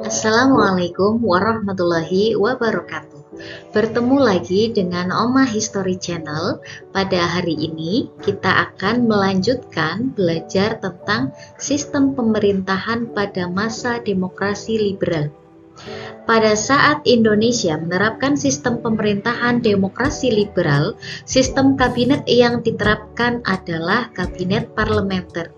Assalamualaikum warahmatullahi wabarakatuh. Bertemu lagi dengan Oma History Channel. Pada hari ini kita akan melanjutkan belajar tentang sistem pemerintahan pada masa demokrasi liberal. Pada saat Indonesia menerapkan sistem pemerintahan demokrasi liberal, sistem kabinet yang diterapkan adalah kabinet parlementer.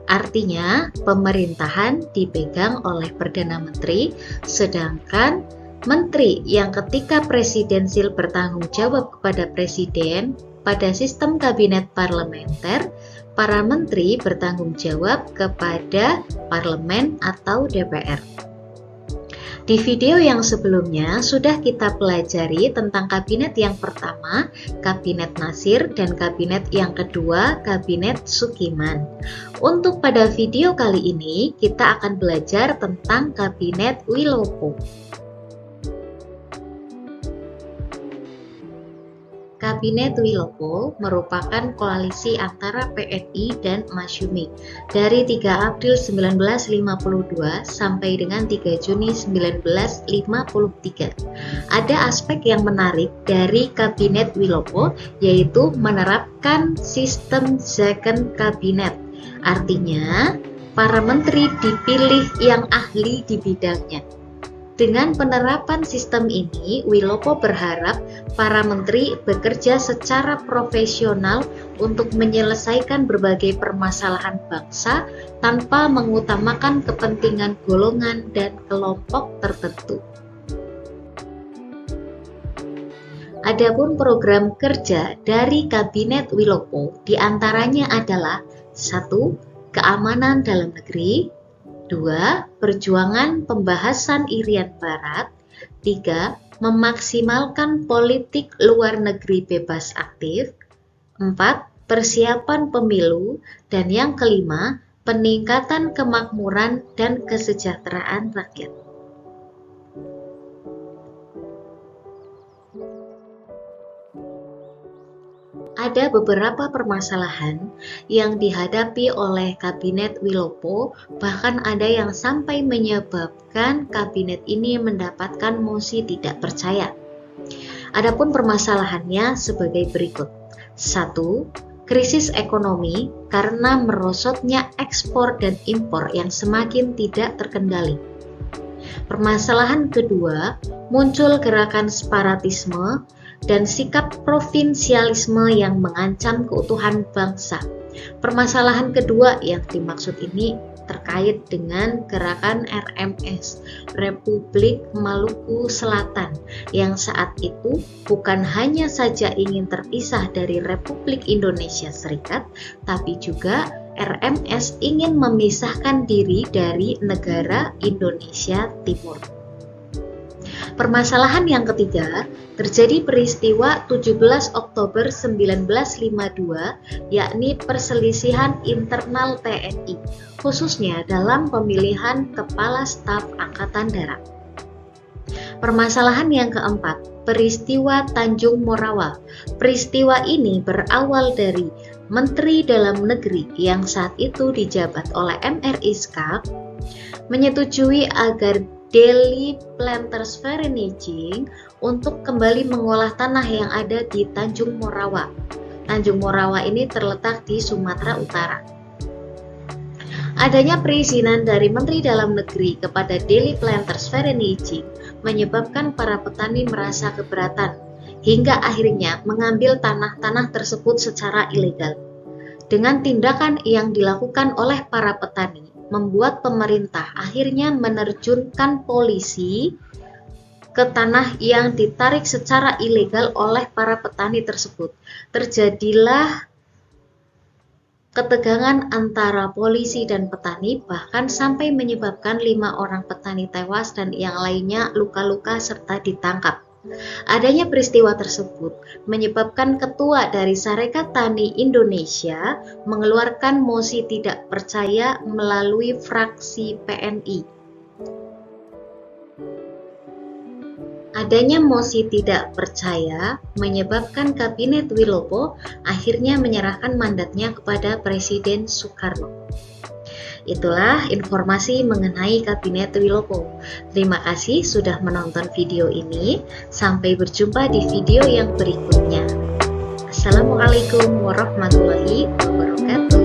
Artinya, pemerintahan dipegang oleh Perdana Menteri, sedangkan menteri yang ketika presidensil bertanggung jawab kepada presiden. Pada sistem kabinet parlementer, para menteri bertanggung jawab kepada parlemen atau DPR. Di video yang sebelumnya sudah kita pelajari tentang kabinet yang pertama, kabinet Nasir, dan kabinet yang kedua, kabinet Sukiman. Untuk pada video kali ini, kita akan belajar tentang kabinet Wilopo. Kabinet Wilopo merupakan koalisi antara PNI dan Masyumi dari 3 April 1952 sampai dengan 3 Juni 1953. Ada aspek yang menarik dari Kabinet Wilopo, yaitu menerapkan sistem second cabinet. Artinya, para menteri dipilih yang ahli di bidangnya. Dengan penerapan sistem ini, Wilopo berharap para menteri bekerja secara profesional untuk menyelesaikan berbagai permasalahan bangsa tanpa mengutamakan kepentingan golongan dan kelompok tertentu. Adapun program kerja dari Kabinet Wilopo diantaranya adalah 1. Keamanan dalam negeri, 2. Perjuangan pembahasan Irian Barat, 3. Memaksimalkan politik luar negeri bebas aktif, 4. Persiapan pemilu, dan yang kelima, peningkatan kemakmuran dan kesejahteraan rakyat. Ada beberapa permasalahan yang dihadapi oleh Kabinet Wilopo, bahkan ada yang sampai menyebabkan kabinet ini mendapatkan mosi tidak percaya. Adapun permasalahannya sebagai berikut. 1. Krisis ekonomi karena merosotnya ekspor dan impor yang semakin tidak terkendali. Permasalahan kedua, muncul gerakan separatisme dan sikap provinsialisme yang mengancam keutuhan bangsa. Permasalahan kedua yang dimaksud ini terkait dengan gerakan RMS, Republik Maluku Selatan, yang saat itu bukan hanya saja ingin terpisah dari Republik Indonesia Serikat, tapi juga RMS ingin memisahkan diri dari negara Indonesia Timur. Permasalahan yang ketiga, terjadi peristiwa 17 Oktober 1952, yakni perselisihan internal TNI, khususnya dalam pemilihan Kepala Staf Angkatan Darat. Permasalahan yang keempat, peristiwa Tanjung Morawa. Peristiwa ini berawal dari Menteri Dalam Negeri yang saat itu dijabat oleh MRI Skak menyetujui agar Delhi Planters Vereniging untuk kembali mengolah tanah yang ada di Tanjung Morawa. Tanjung Morawa ini terletak di Sumatera Utara. Adanya perizinan dari Menteri Dalam Negeri kepada Delhi Planters Vereniging menyebabkan para petani merasa keberatan, hingga akhirnya mengambil tanah-tanah tersebut secara ilegal. Dengan tindakan yang dilakukan oleh para petani, membuat pemerintah akhirnya menerjunkan polisi ke tanah yang ditarik secara ilegal oleh para petani tersebut. Terjadilah ketegangan antara polisi dan petani, bahkan sampai menyebabkan 5 orang petani tewas dan yang lainnya luka-luka serta ditangkap. Adanya peristiwa tersebut menyebabkan ketua dari Sarekat Tani Indonesia mengeluarkan mosi tidak percaya melalui fraksi PNI. Adanya mosi tidak percaya menyebabkan Kabinet Wilopo akhirnya menyerahkan mandatnya kepada Presiden Soekarno. Itulah informasi mengenai Kabinet Wiloko. Terima kasih sudah menonton video ini. Sampai berjumpa di video yang berikutnya. Assalamualaikum warahmatullahi wabarakatuh.